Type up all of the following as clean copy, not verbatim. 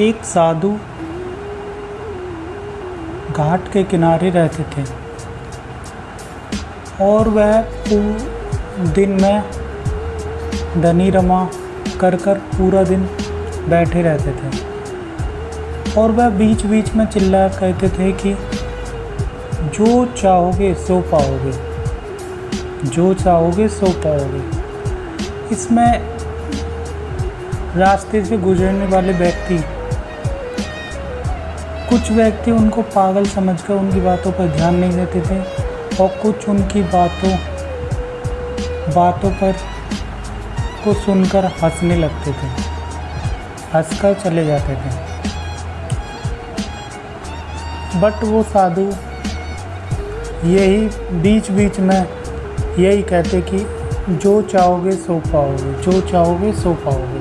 एक साधु घाट के किनारे रहते थे और वह दिन में धनी रमा कर पूरा दिन बैठे रहते थे और वह बीच बीच में चिल्लाया कहते थे कि जो चाहोगे सो पाओगे, जो चाहोगे सो पाओगे। इसमें रास्ते से गुजरने वाले व्यक्ति, कुछ व्यक्ति उनको पागल समझकर उनकी बातों पर ध्यान नहीं देते थे और कुछ उनकी बातों पर को सुनकर हंसने लगते थे, हंसकर चले जाते थे। बट वो साधु यही बीच बीच में यही कहते कि जो चाहोगे सो पाओगे, जो चाहोगे सो पाओगे।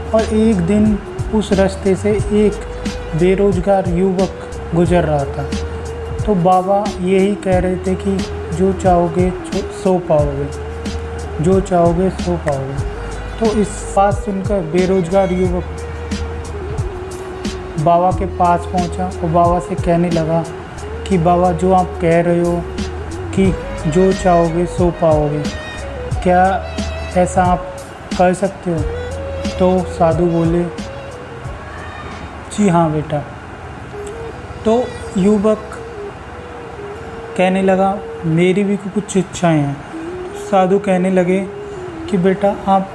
और एक दिन उस रास्ते से एक बेरोजगार युवक गुजर रहा था, तो बाबा यही कह रहे थे कि जो चाहोगे सो पाओगे, जो चाहोगे सो पाओगे। तो इस बात सुनकर बेरोजगार युवक बाबा के पास पहुंचा और बाबा से कहने लगा कि बाबा, जो आप कह रहे हो कि जो चाहोगे सो पाओगे, क्या ऐसा आप कर सकते हो? तो साधु बोले, जी हाँ बेटा। तो युवक कहने लगा, मेरी भी कुछ इच्छाएं हैं। साधु कहने लगे कि बेटा, आप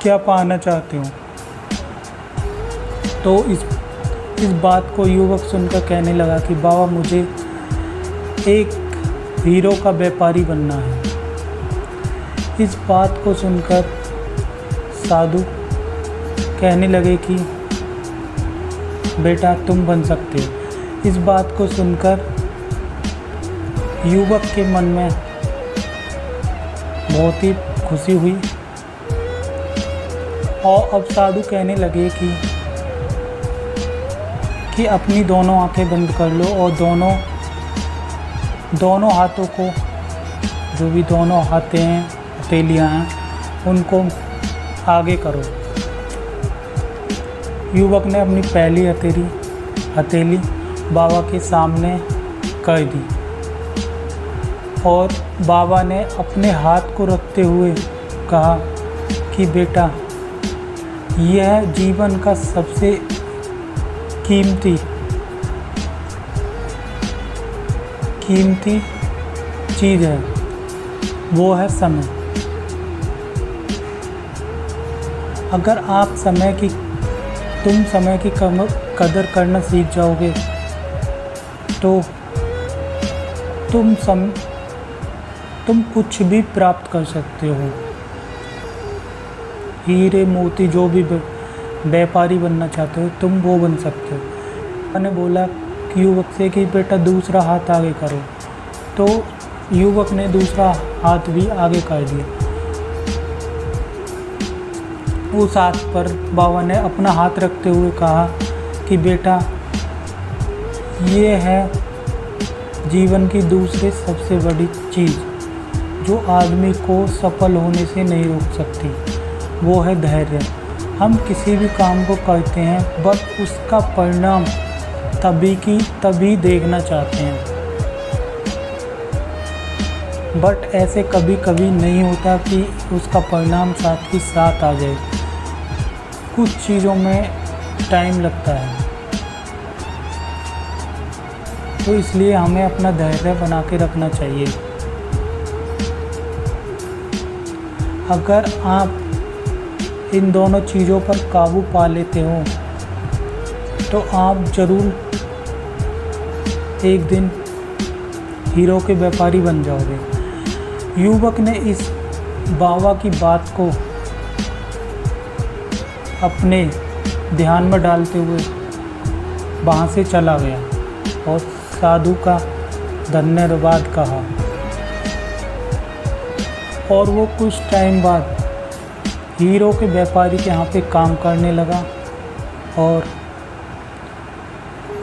क्या पाना चाहते हो? तो इस बात को युवक सुनकर कहने लगा कि बाबा, मुझे एक हीरो का व्यापारी बनना है। इस बात को सुनकर साधु कहने लगे कि बेटा, तुम बन सकते हो। इस बात को सुनकर युवक के मन में बहुत ही खुशी हुई और अब साधु कहने लगे कि अपनी दोनों आंखें बंद कर लो और दोनों हाथों को, जो भी दोनों हाथें हैं, हथेलियाँ हैं, उनको आगे करो। युवक ने अपनी पहली हथेली बाबा के सामने कर दी और बाबा ने अपने हाथ को रखते हुए कहा कि बेटा, यह जीवन का सबसे कीमती चीज़ है, वो है समय। अगर आप तुम समय की कदर करना सीख जाओगे तो तुम कुछ भी प्राप्त कर सकते हो। हीरे मोती जो भी व्यापारी बनना चाहते हो, तुम वो बन सकते हो। मैंने बोला कि युवक से कि बेटा, दूसरा हाथ आगे करो। तो युवक ने दूसरा हाथ भी आगे कर दिया। उस हाथ पर बाबा ने अपना हाथ रखते हुए कहा कि बेटा, ये है जीवन की दूसरी सबसे बड़ी चीज़ जो आदमी को सफल होने से नहीं रोक सकती, वो है धैर्य। हम किसी भी काम को करते हैं, बस उसका परिणाम तभी देखना चाहते हैं, बट ऐसे कभी कभी नहीं होता कि उसका परिणाम साथ ही साथ आ जाए। कुछ चीज़ों में टाइम लगता है, तो इसलिए हमें अपना धैर्य बना के रखना चाहिए। अगर आप इन दोनों चीज़ों पर काबू पा लेते हो तो आप ज़रूर एक दिन हीरो के व्यापारी बन जाओगे। युवक ने इस बाबा की बात को अपने ध्यान में डालते हुए वहाँ से चला गया और साधु का धन्यवाद कहा और वो कुछ टाइम बाद हीरो के व्यापारी के यहाँ पे काम करने लगा और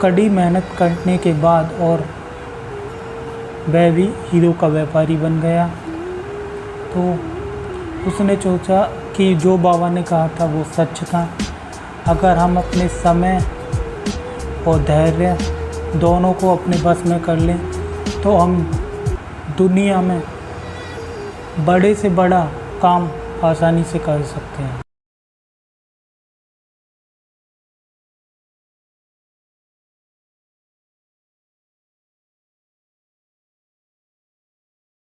कड़ी मेहनत करने के बाद और वह भी हीरो का व्यापारी बन गया। तो उसने सोचा कि जो बाबा ने कहा था वो सच था अगर हम अपने समय और धैर्य दोनों को अपने बस में कर लें तो हम दुनिया में बड़े से बड़ा काम आसानी से कर सकते हैं।